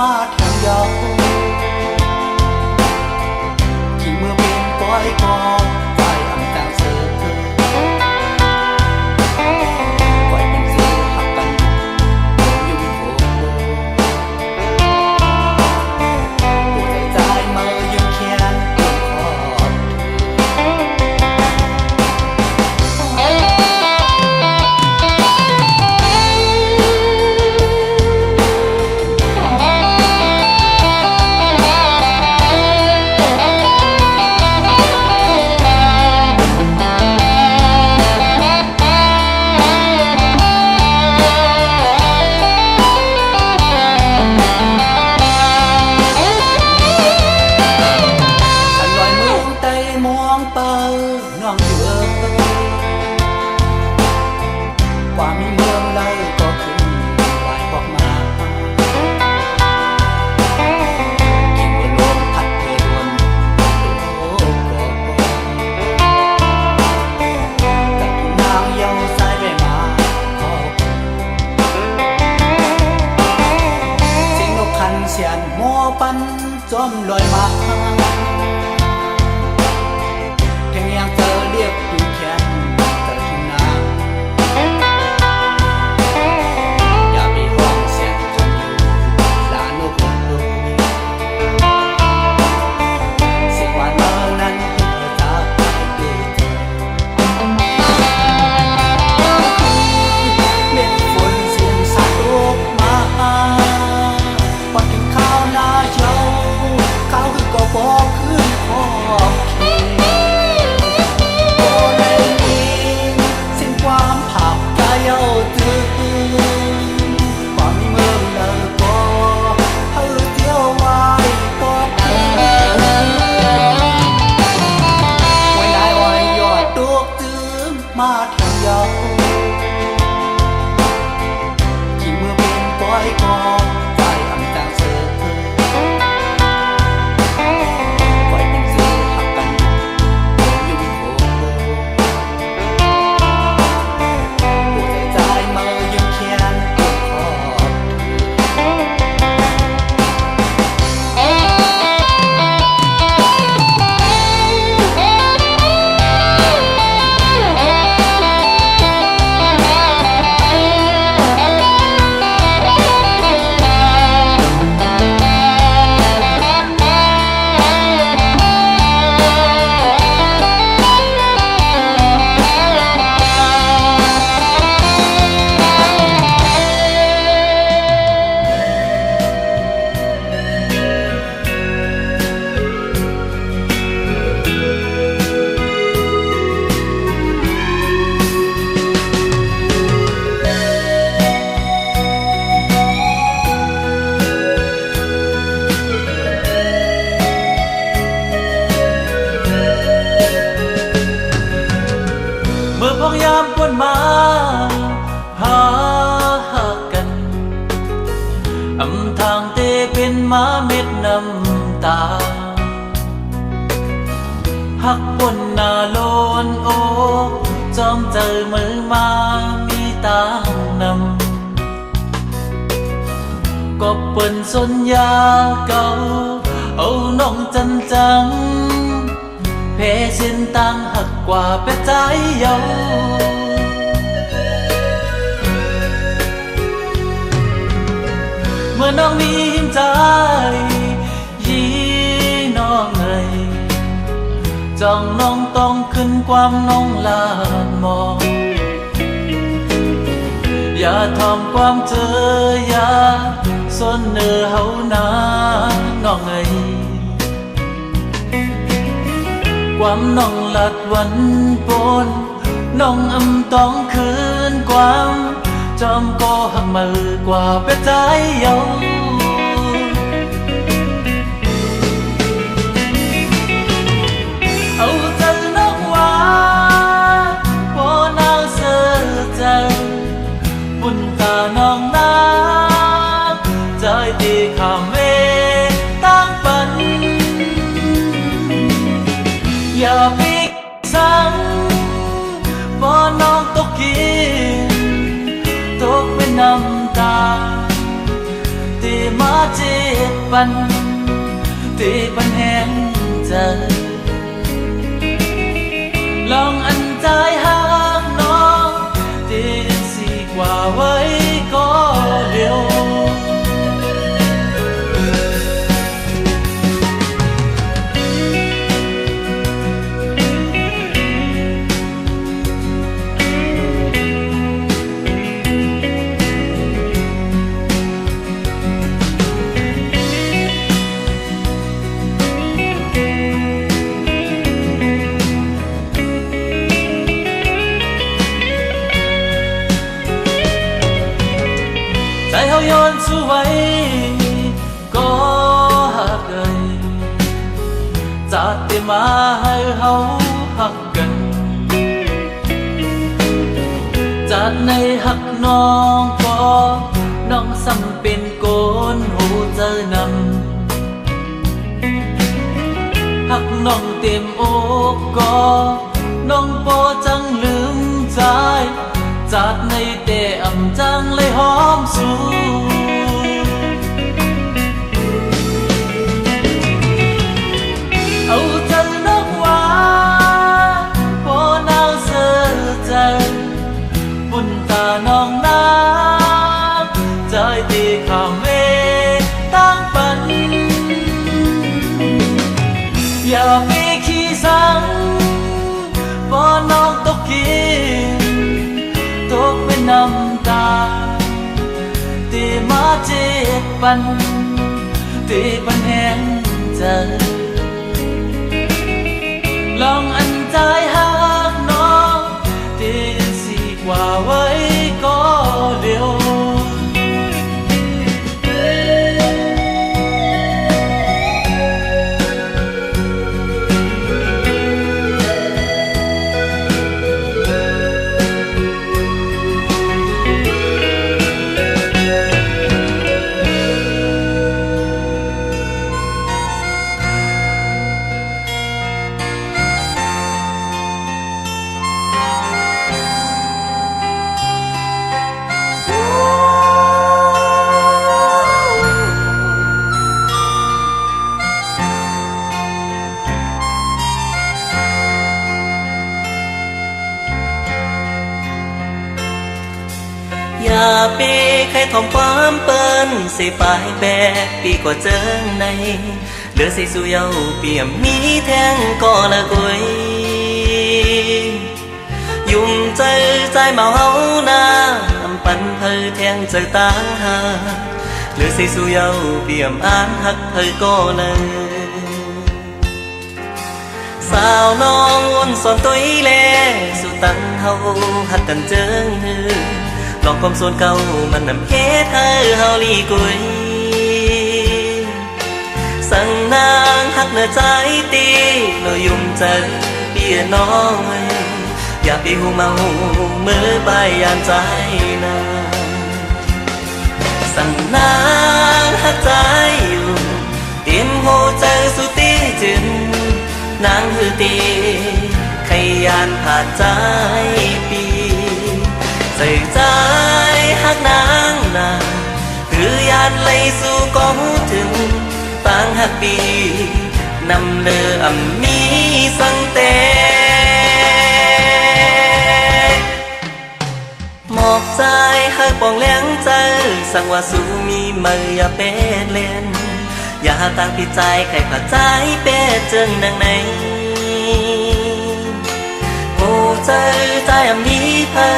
มาแถวยาวที่เมื่อเป็นปล่อยกองใจอำจางเสือปล่อยเป็นเสือหักกันอยู่โผหัวใจเมื่อยืนเคียนขอน้องเดือว่ามีเมืองเลยก็ขึ้นไหวบอกมาคิดว่าลมพัดเพดวนโอ้ก็กับทุ่งนางเยาสายไปมาก็เสียงนกคันเสียนหม้อปันจอมลอยมายังเธอเรียกอยู่แค่เธอทุ่งนาอย่าไปห้องเสียงจนอยู่ลานกลงดูเสียงว่าเธอนั้นเธอจะไปดีเธอเม็ดฝนเสียงสาดลงมาพอกินข้าวหน้าเช้าข้าวคือก็บอกขึ้นพอมาแถวยาวที่เมื่อเป็นปล่อยกองใจอำจางเสือปล่อยเป็นเสือหักกันอยู่โผหัวใจเมื่อยืนเคียนขอพยายามวนมาหากันอำทางเตเป็นมาเม็ดน้ำตาหักบนหน้าโลนโอ้จอมเจอมือมามีตางนำก็เปิ้นสนยาเก่าเอาน้องจันจังเพเส้นต่างหักกว่าเปใจเยาเมื่อน้องมีหิมใจยีน้องเอ่ยจ้องน้องต้องขึ้นความน้องลานมองอย่าทำความเจออย่าสนเนื้อเฮานาน้องเอ่ยความน้องหลัดวันปนน้องอำต้องคืนความจอมก็หักมือกว่าเปใจเยาเอาใจน้องว่าพอนางเสือใจบุญตาน้องน้ำใจที่ขามเวตั้งปันอย่าพิกสังพอน้องตกกินตกเป็นน้ำตาที่มา เจ็ดปันที่ปันแห้งใจลองอันใจหักน้องที่สิกว่าไว้ก็เดียวใจเฮาย้อนสู้ไว้ก็หักเลยจัดเต็มมาให้เฮาหักกันจัดในหักน้องก็น้องซ้ำเป็นโกนหูเจอนำหักน้องเต็มอกก็น้องบ่จังลืมใจจัดในแต่อำจังเลยหอมสูเอาใจนักว่าพอนางเสือใจบุญตาน้องน้ำใจตีข้ามเวตั้งปันอย่าไปขี้สังพอน้องตกขี้ตกเป็นน้ำตาที่มาเจ็ดปันที่ปันแห้งใจลองอันใจหักน้องที่สิกว่าไว้ก็เดียวอย่าไปใครทอมความเปิ้นเสียปลายแบกปีกว่าเจิงในเหลือใส่สู่เยาเปี่ยมมีแทงก็ละกุยยุ่มใจใจเมาเฮานาอำปันเพอแทงใจตางหาเหลือใส่สู่เยาเปี่ยมอ่านหักเพอก็เลยสาวน้องวนสอนตัวแลสู่ตังเฮาหักกันเจิงฮือลองความส่วนเก่ามันนำเฮ็ดให้เฮาลีกุยสั่งนางหักเนื้อใจตีเรายุ่มใจเปียน้อยอย่าไปหูเมาเมื่อใบยานใจนางสั่งนางหักใจอยู่เตรียมหัวใจสุตีจึงนางคือตีขยันผ่านใจปีใส่ใจหักนางนาคือยานไหลสู่ก็หูถึงต่างหักปีนำเลืออำมีสังเตหมอกใจหักปองแหลงใจสั่งว่าสู่มีมืออย่าเป็ดเล่นอย่าต่างพี่ใจใครผ่าใจเป็ดเจิงดังในใจใจอำนี้เพอ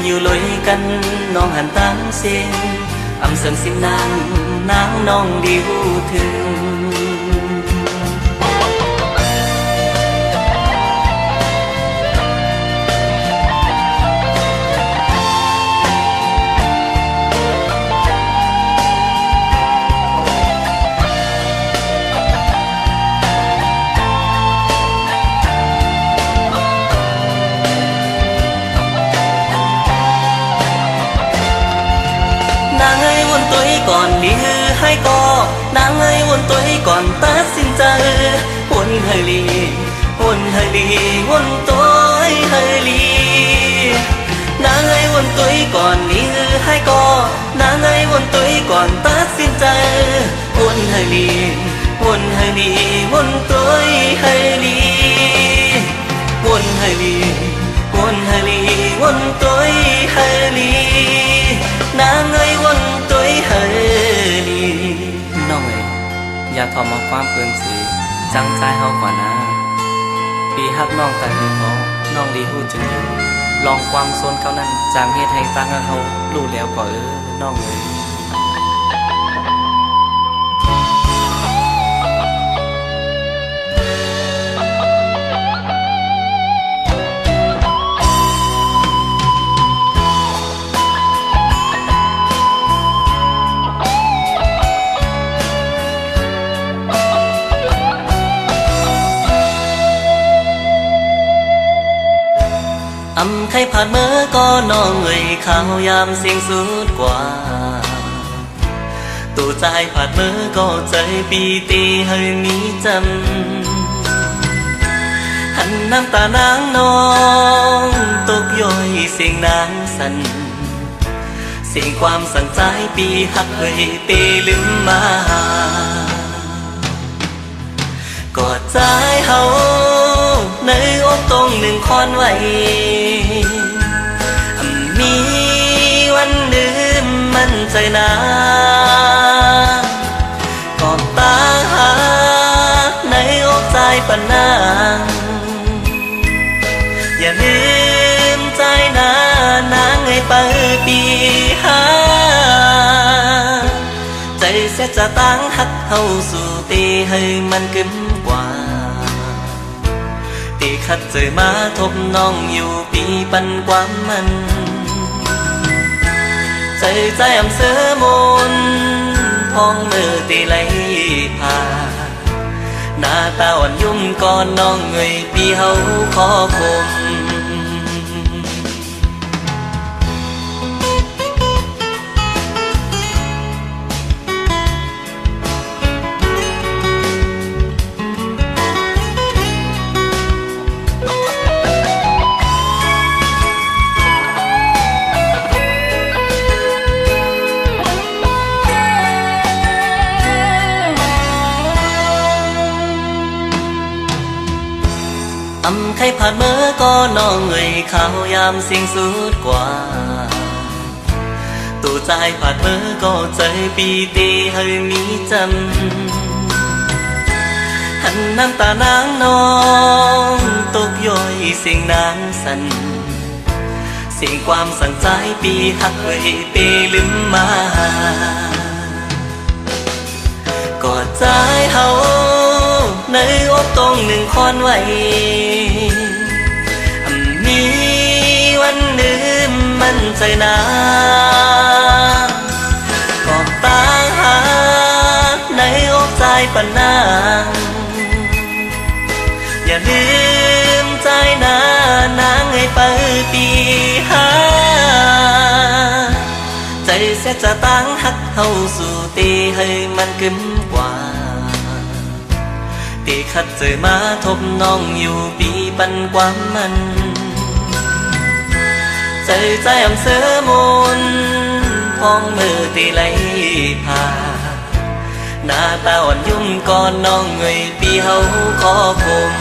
อยู่ลอยกันน้องหันตั้งเสียงอำเสียงสินนางน้องดีหูถึง ก่อนดีให้ก็นางเอ้ยวนตัวก่อนตัดสินใจวนให้ลีวนให้ลีวนตัวให้ลีนางเอ้ยวนตัวก่อนดีให้ก็นางเอ้ยวนตัวก่อนตัดสินใจ วนให้ลีวนให้ลีวนตัวให้ลีวนให้ลีวนให้ลีวนตัวให้ลีนางเอ้ยวนตัวให้ลีน้องเอ้ยอย่าทอมาความเกินสีจังใจเฮากว่านะปีฮักน้องแต่ดีพอน้องดีหู้จึงอยู่ลองความโซนเขานั้นจางเฮ็ดให้ตั้งเขารู้แล้วก็น้องเอ้ยใครผ่านเมื่อก็น้องเอ่ยข้าวยามเสียงสุดกว่าตัวใจผ่านเมื่อก็ใจปีตีให้มีจำหันน้ำตานางน้องตกย่อยเสียงนางสั่นเสียงความสั่นใจปีหักเอ่ยเตลืมมากอดใจเฮาในอกตรงหนึ่งคอนไว้มีวันลืมมันใจนากอดตาหาในอกใจปนนางอย่าลืมใจนางให้ไปปีหาใจเสียจะตั้งหักเฮาสู่ตีให้มันกึมกว่าตีขัดใจมาทบน้องอยู่ปีปันความมันใจอำเสอมนพองมือตีไหลพาหน้าตาอ่อนยุ่มก่อนน้องเงยปีเฮาขอคมใครผ่านเมื่อก็น้องเอ่ยข้าวยามเสียงสุดกว่าตัวใจผ่านเมื่อก็ใจปีตีให้มีจำหันน้ำตานางน้องตกย่อยเสียงนางสั่นเสียงความสั่นใจปีหักเอ่ยเตลืมมากอดใจเฮาในอกตรงหนึ่งคอนไว้มีวันลืมมันใจนากอดตาหาในอกใจปนนางอย่าลืมใจนางให้ไปปีหาใจเสียจะตั้งหักเฮาสู่ตีให้มันกึมกว่าตีขัดใจมาทบน้องอยู่ปีปันความมันใจอำเสอมนพองมือตีไหลพาหน้าตาอ่อนยุ่มก่อนน้องเงยปีเฮาขอคม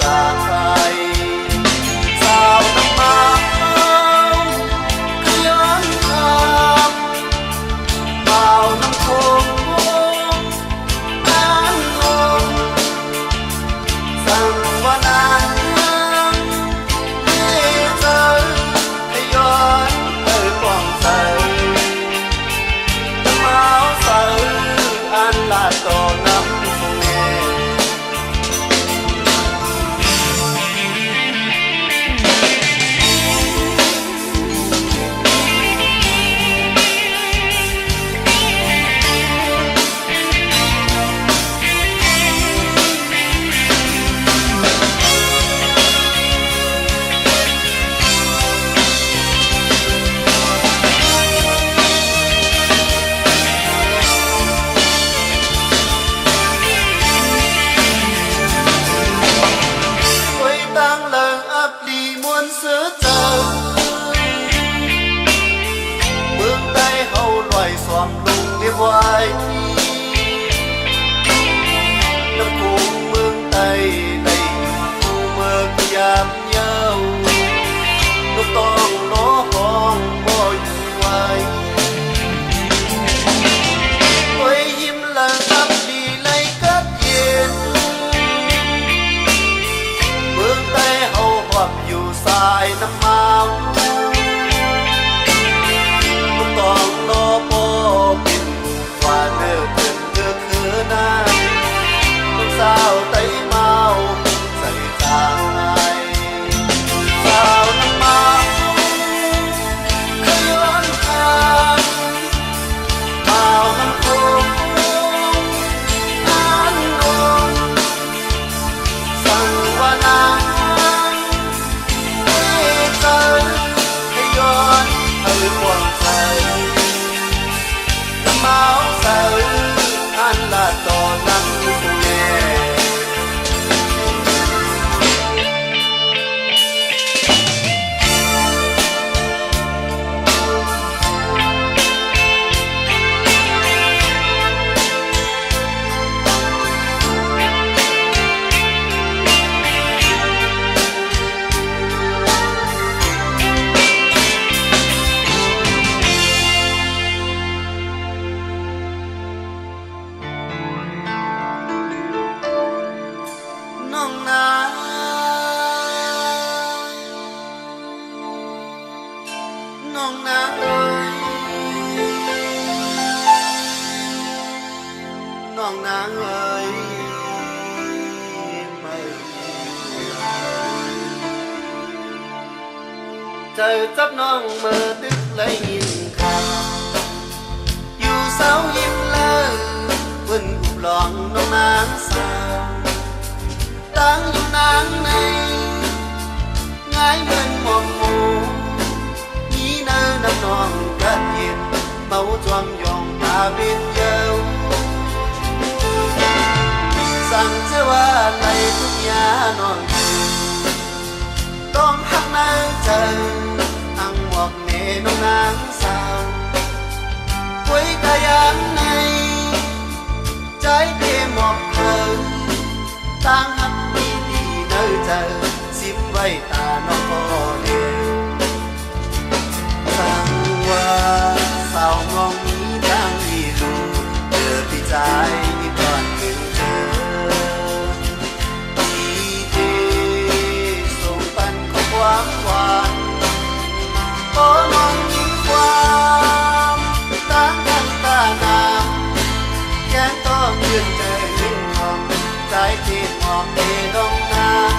จากไปสาวน้ำมาก็ย้อนกลับเบาน้ำคงนั้นลงสั่งว่านางให้เจอให้ย้อนเอ่ยกว้างใจน้ำเมาใสอันลาดก่อนน้ำคงแน่sớ chờ bước tay hầu loài xoàm lùng đi hoài năm cùng mương tay đầy cùng mơ giam nhau lúc toàn nó hoang bồi hoài quay im lặng ấp đi lấy cất yên bước tay hầu hoặc dù sai năm mau lúc toàn nó bó bình và nửa từng nửa khứ na lúc sao tay mau dậy tháng ai sao năm mau khơi oan than bao năm không an ổn sang qua nắng quang say năm áo say anh là to năm ngheน้องนาเอ้ยน้องนางเอ้ยไม่ใจจับน้องเมื่อดึกเลยยินข่าวอยู่เสายิ้มเลยเพิ่นอุบลองน้องนางสาวตั้งอยู่นางในง่ายเหมือนหมองหมูnăm non cất nhìn máu choang dòng ta bên nhau rằng chưa qua này lúc nhà non đón hát nắng trời ăn hoặc nề nông nắng sao quấy tay án này trái tim một thơ tan hát đi nơi trời xím vây ta nó khó đều sang qua sao ngon ý đang đi lùi giờ thì trái như còn ngừng chờ đi đi xuống tan không quán quan có non nhìn qua tan thân ta nam kén to nguyên trời linh hồn trái tim ngọt để đông nam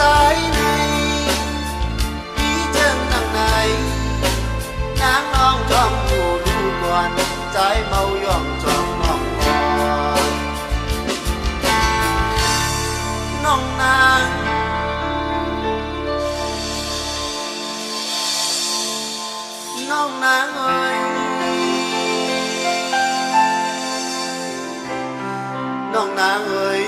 trái này ý chân đằng này nắng non trong mùa lưu quan trái màu giòn trong lòng hòn non nang non nang ơi non nang ơi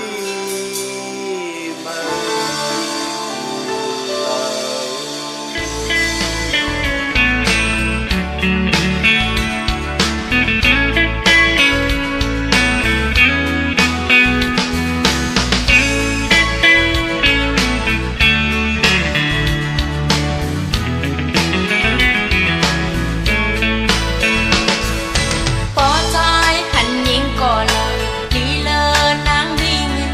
bỏ trái hành nhiên còn lời đi lơ nắng đi người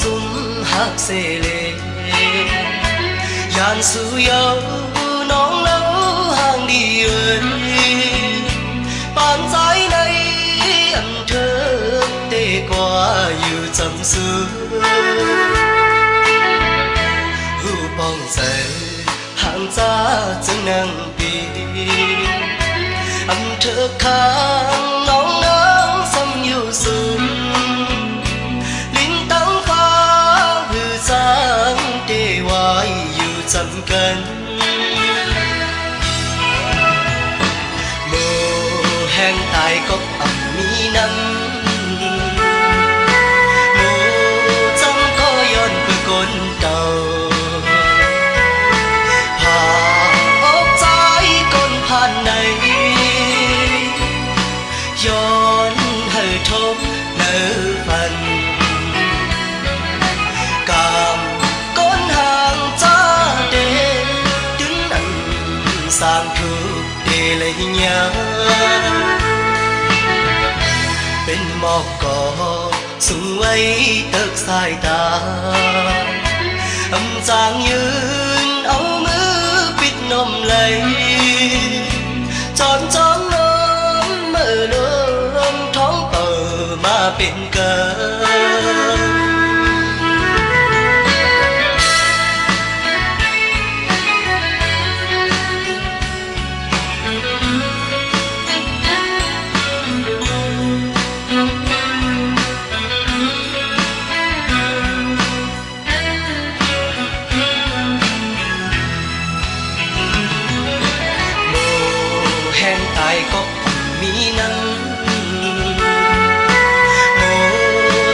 สุมหักเสเลยานสู่เยาน้องเล่าห่างดีเอ่ยปานใจในอันเธอเตกว่าอยู่จำซื้อหูป้องใจห่างจ้าจึงนั่งปีอันเธอข้างน้องน้ำซ้ำอยู่สูงลิ้นตั้งฟ้าหือจางเดวายอยู่จำกันโมแห่งตายก็อ่ำมีน้ำโมจำก็ย้อนคือคนเก่าผ่าอกใจคนผ่านในย้อนให้ทบเนื้อฟันกามก้นห่างจ้าเดถึงนั้นสามทุกเดเลยยาเป็นหมอกก่อสูงไว้เติกสายตาอำจางยืนเอามือปิดนมไหลจอนจ้องน้ำเมื่อลมท้องเปิดมาเป็นเกินก็มีนั้นโม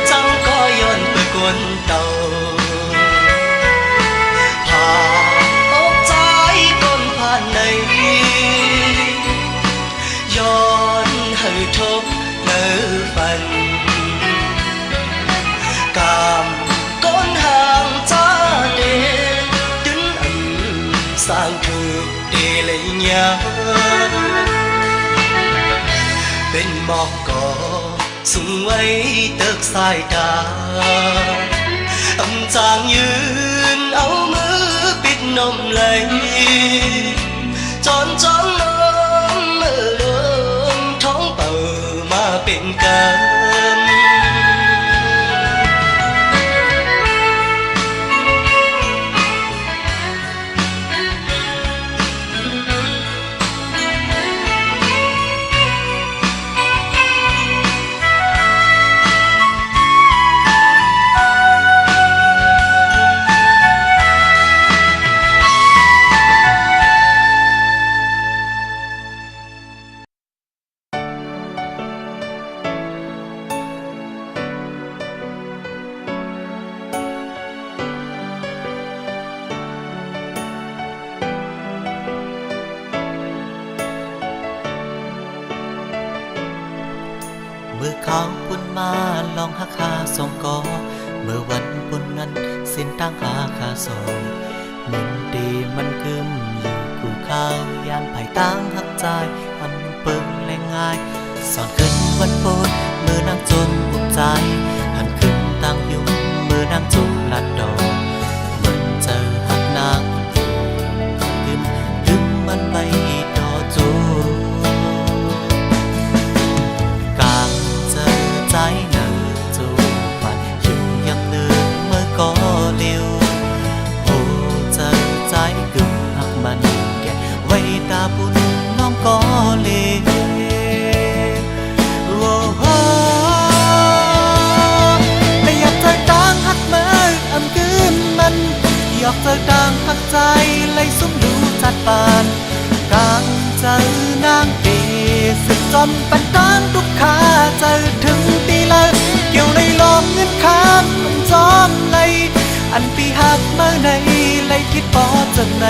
จำก็ย้อนไปกวนเต่าผ่าอกใจก้นผ่านในย้อนให้ทบเนื้อฟันกามก้นห่างจ้าเดดึงอันสร้างถูกเดเลยยาเป็นหมอกก่อสูงไว้เติกสายตาอำจางยืนเอามือปิดนมไหลจอนจ้องน้ำเมื่อลมท้องเปิดมาเป็นกัน มือเขาปุ่นมาลองหาค่าสองกอเมื่อวันปุ่นนั้นสิ้นตั้งหาค่าสองมินดีมันกึมอยู่คู่ข้าวยานไผ่ตั้งหักใจมันเปิงแรงง่ายสอนขึ้นวันปุ่นมือนางจนบุกใจหันขึ้นตั้งยุ่งมือนางจุกลัดดอกมันเจอหักนางกึมลืมมันไปดอจูใจหนึ่งจูมันอยู่ยังเดิมเมื่อก็เลี้ยวโอ้เจอใจกึ่งหักมันแก่ไว้ตาบุญน้องก็เลี้ยวโอ้โหไม่อยากเจอดังหักเมื่ออำกึมมันอยากเจอดังหักใจไล่สุ่มดูจัดปานกลางเจอนางเดสึกจอมปันตั้งทุกขาเจอถึงตีเลยเกี่ยวเลยลองเงินค้างมันจอมเลยอันปีหักเมื่อในเลยคิดปอจังใน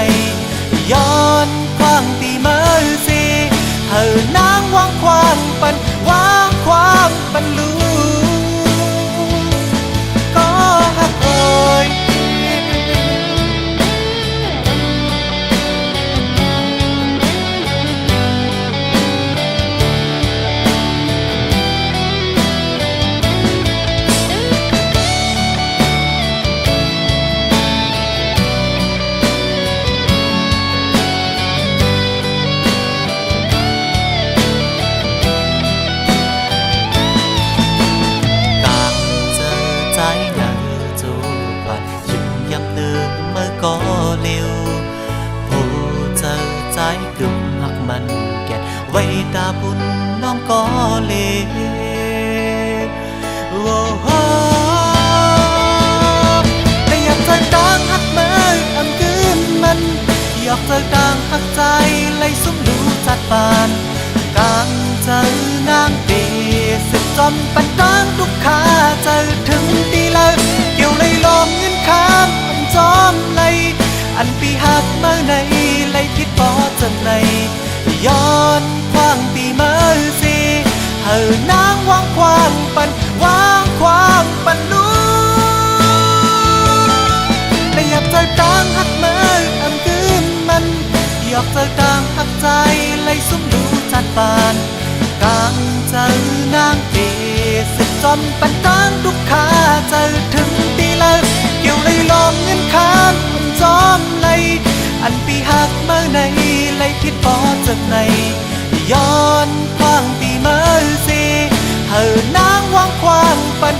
ย้อนควางตีเมื่อสิเธอนางวางควางปันวางควางปันลูก็หักเอ่ย ก็เร็วโอ้เจอใจกลุ่มหักมันแก่ไว้ตาบุญน้องก็เลโอ้โหแต่อยากเจอดังหักเมื่ออำคืนมันอยากเจอดังหักใจไล่สุ่มดูจัดปานกลางเจอนางปีสิบจอมปันตังทุกขาเจอถึงตีเลยเกี่ยวเลยลมเงินค้างอันจอมเลยอันปีหักเมื่อในเลยคิดพอจังในย้อนควางปีเมื่อสิเฮอนางวางควางปันวางควางปันลูและอยากเจอดังหักเมื่ออำคืนมันอยากเจอดังหักใจเลยสุ่มดูจัดปานกลางเจอนางเอสิบจอมปันตังทุกขาเจอถึงตีเลยเกี่ยวเลยลมเงินค้างอันจอมเลยอันปีหักเมื่อในเลยคิดพอจากในย้อนควางปีเมื่อสิเฮอนางวางควางปัน